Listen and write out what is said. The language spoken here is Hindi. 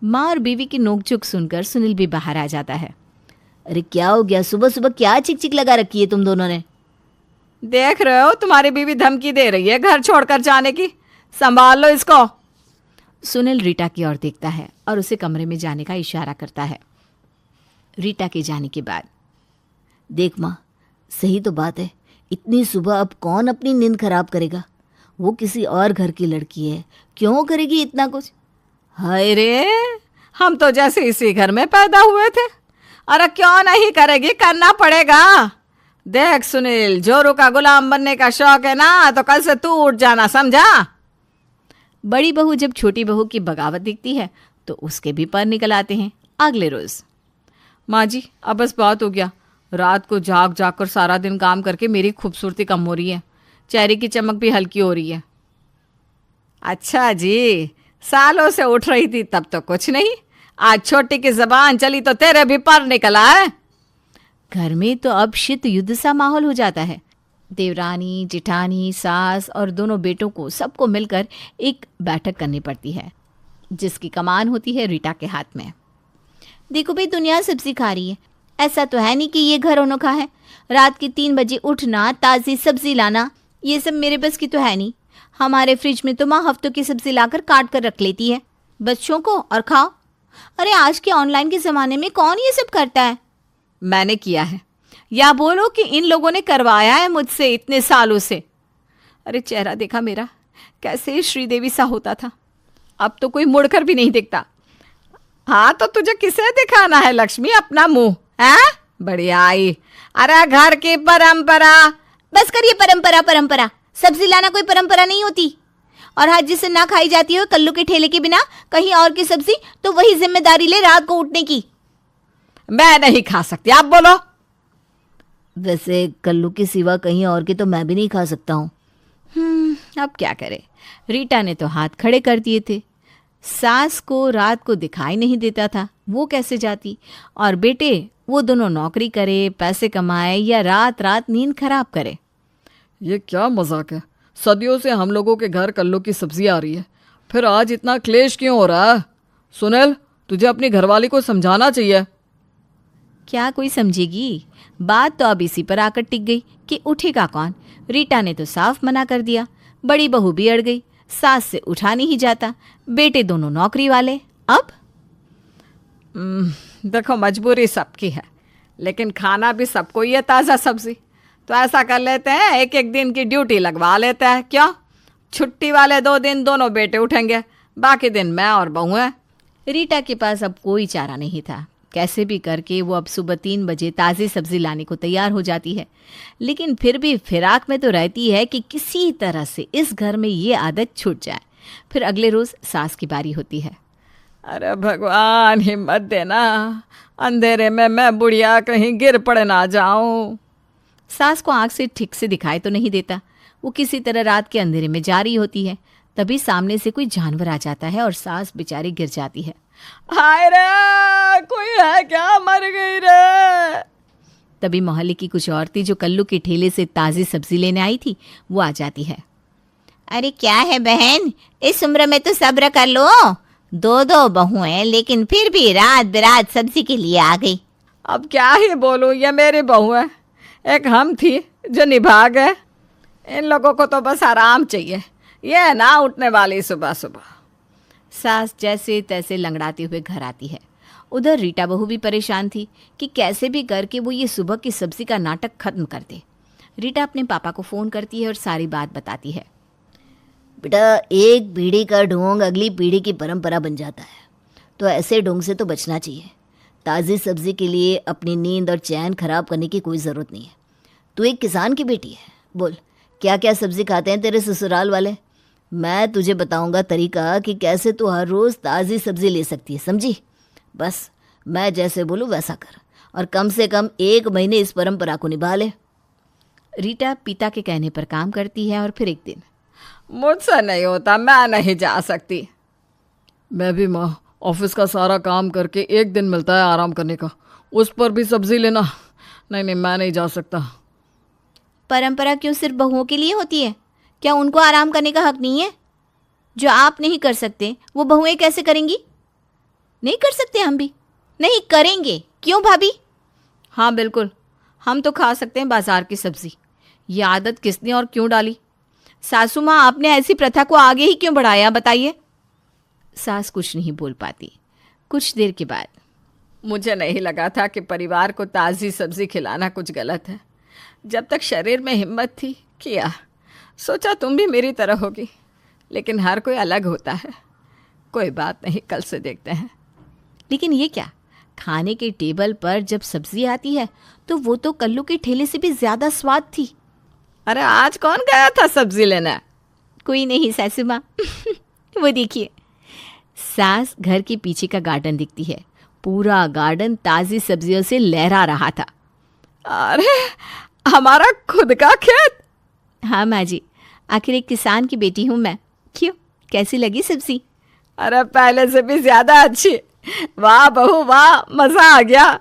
माँ और बीवी की नोकझोंक सुनकर सुनील भी बाहर आ जाता है। अरे क्या हो गया, सुबह सुबह क्या चिक चिक लगा रखी है तुम दोनों ने? देख रहे हो तुम्हारी बीवी धमकी दे रही है घर छोड़कर जाने की, संभाल लो इसको। सुनील रीटा की ओर देखता है और उसे कमरे में जाने का इशारा करता है। रीटा के जाने के बाद, देख माँ, सही तो बात है, इतनी सुबह अब कौन अपनी नींद खराब करेगा? वो किसी और घर की लड़की है, क्यों करेगी इतना कुछ? हाय रे, हम तो जैसे इसी घर में पैदा हुए थे। अरे क्यों नहीं करेगी, करना पड़ेगा। देख सुनील, जोरू का गुलाम बनने का शौक है ना, तो कल से तू उठ जाना, समझा? बड़ी बहू जब छोटी बहू की बगावत दिखती है तो उसके भी पर निकल आते हैं। अगले रोज, माँ जी अब बस बहुत हो गया, रात को जाग जाग कर सारा दिन काम करके मेरी खूबसूरती कम हो रही है, चेहरे की चमक भी हल्की हो रही है। अच्छा जी, सालों से उठ रही थी तब तो कुछ नहीं, आज छोटी की जबान चली तो तेरे भी पर निकला है। घर में तो अब शीत युद्ध सा माहौल हो जाता है। देवरानी, जेठानी, सास और दोनों बेटों को सबको मिलकर एक बैठक करनी पड़ती है, जिसकी कमान होती है रीटा के हाथ में। देखो भाई, दुनिया सब्जी खा रही है, ऐसा तो है नहीं कि ये घर अनोखा है। रात के 3 बजे उठना, ताज़ी सब्जी लाना, ये सब मेरे बस की तो है नहीं। हमारे फ्रिज में तो माँ हफ्तों की सब्जी लाकर काट कर रख लेती है बच्चों को, और खाओ। अरे आज के ऑनलाइन के ज़माने में कौन ये सब करता है? मैंने किया है, या बोलो कि इन लोगों ने करवाया है मुझसे इतने सालों से। अरे चेहरा देखा मेरा, कैसे श्रीदेवी सा होता था, अब तो कोई मुड़कर भी नहीं दिखता। हाँ तो तुझे किसे दिखाना है लक्ष्मी अपना मुंह, है? बढ़िया आई। अरे घर की परंपरा। बस करिए परंपरा परंपरा, सब्जी लाना कोई परंपरा नहीं होती। और हाथ जिससे ना खाई जाती हो कल्लू के ठेले के बिना कहीं और की सब्जी, तो वही जिम्मेदारी ले रात को उठने की। मैं नहीं खा सकती, आप बोलो। वैसे कल्लू के सिवा कहीं और के तो मैं भी नहीं खा सकता हूँ। अब क्या करे, रीटा ने तो हाथ खड़े कर दिए थे। सास को रात को दिखाई नहीं देता था, वो कैसे जाती? और बेटे, वो दोनों नौकरी करे, पैसे कमाए या रात रात नींद खराब करे। ये क्या मजाक है, सदियों से हम लोगों के घर कल्लू की सब्जी आ रही है, फिर आज इतना क्लेश क्यों हो रहा है? सुनील, तुझे अपनी घरवाली को समझाना चाहिए। क्या कोई समझेगी? बात तो अब इसी पर आकर टिक गई कि उठेगा कौन। रीटा ने तो साफ मना कर दिया, बड़ी बहू भी अड़ गई, सास से उठा नहीं जाता, बेटे दोनों नौकरी वाले। अब देखो मजबूरी सबकी है, लेकिन खाना भी सबको ही है ताज़ा सब्जी। तो ऐसा कर लेते हैं, एक एक दिन की ड्यूटी लगवा लेते हैं, क्यों? छुट्टी वाले 2 दिन दोनों बेटे उठेंगे, बाकी दिन मैं और बहू हैं। रीटा के पास अब कोई चारा नहीं था। कैसे भी करके वो अब सुबह 3 बजे ताज़ी सब्जी लाने को तैयार हो जाती है, लेकिन फिर भी फिराक में तो रहती है कि किसी तरह से इस घर में ये आदत छूट जाए। फिर अगले रोज़ सास की बारी होती है। अरे भगवान हिम्मत देना, अंधेरे में मैं बुढ़िया कहीं गिर पड़ ना जाऊं। सास को आँख से ठीक से दिखाई तो नहीं देता, वो किसी तरह रात के अंधेरे में जा रही होती है। तभी सामने से कोई जानवर आ जाता है और सास बेचारी गिर जाती है। हाय रे, कोई है क्या, मर गई रे। तभी मोहल्ले की कुछ औरतें जो कल्लू के ठेले से ताज़ी सब्जी लेने आई थी, वो आ जाती है। अरे क्या है बहन, इस उम्र में तो सब्र कर लो, 2 बहू हैं, लेकिन फिर भी रात बिरात सब्जी के लिए आ गई। अब क्या ही बोलूं, ये मेरी बहू है, एक हम थी जो निभा गए। इन लोगों को तो बस आराम चाहिए, ये ना उठने वाली सुबह सुबह। सास जैसे तैसे लंगड़ाते हुए घर आती है। उधर रीटा बहू भी परेशान थी कि कैसे भी करके वो ये सुबह की सब्जी का नाटक खत्म कर दे। रीटा अपने पापा को फ़ोन करती है और सारी बात बताती है। बेटा, एक पीढ़ी का ढोंग अगली पीढ़ी की परंपरा बन जाता है, तो ऐसे ढोंग से तो बचना चाहिए। ताज़ी सब्जी के लिए अपनी नींद और चैन खराब करने की कोई ज़रूरत नहीं है। तू एक किसान की बेटी है, बोल क्या क्या सब्जी खाते हैं तेरे ससुराल वाले? मैं तुझे बताऊंगा तरीका कि कैसे तू हर रोज़ ताज़ी सब्जी ले सकती है, समझी? बस मैं जैसे बोलूँ वैसा कर, और कम से कम 1 महीने इस परंपरा को निभा ले। रीटा पिता के कहने पर काम करती है और फिर एक दिन, मुझसे नहीं होता, मैं नहीं जा सकती। मैं भी माँ, ऑफिस का सारा काम करके 1 दिन मिलता है आराम करने का, उस पर भी सब्जी लेना, नहीं मैं नहीं जा सकता। परंपरा क्यों सिर्फ बहुओं के लिए होती है? क्या उनको आराम करने का हक नहीं है? जो आप नहीं कर सकते वो बहुएं कैसे करेंगी? नहीं कर सकते हम भी? नहीं करेंगे। क्यों भाभी? हाँ बिल्कुल, हम तो खा सकते हैं बाजार की सब्जी। ये आदत किसने और क्यों डाली? सासू माँ, आपने ऐसी प्रथा को आगे ही क्यों बढ़ाया, बताइए। सास कुछ नहीं बोल पाती। कुछ देर के बाद, मुझे नहीं लगा था कि परिवार को ताज़ी सब्जी खिलाना कुछ गलत है। जब तक शरीर में हिम्मत थी किया। सोचा तुम भी मेरी तरह होगी, लेकिन हर कोई अलग होता है। कोई बात नहीं, कल से देखते हैं। लेकिन ये क्या, खाने के टेबल पर जब सब्जी आती है तो वो तो कल्लू के ठेले से भी ज़्यादा स्वाद थी। अरे आज कौन गया था सब्जी लेना? कोई नहीं सासू माँ। वो देखिए, सास घर के पीछे का गार्डन दिखती है। पूरा गार्डन ताज़ी सब्जियों से लहरा रहा था। अरे हमारा खुद का खेत? हाँ माँ जी, आखिर एक किसान की बेटी हूँ मैं। क्यों, कैसी लगी सब्जी? अरे पहले से भी ज़्यादा अच्छी। वाह बहू वाह, मज़ा आ गया।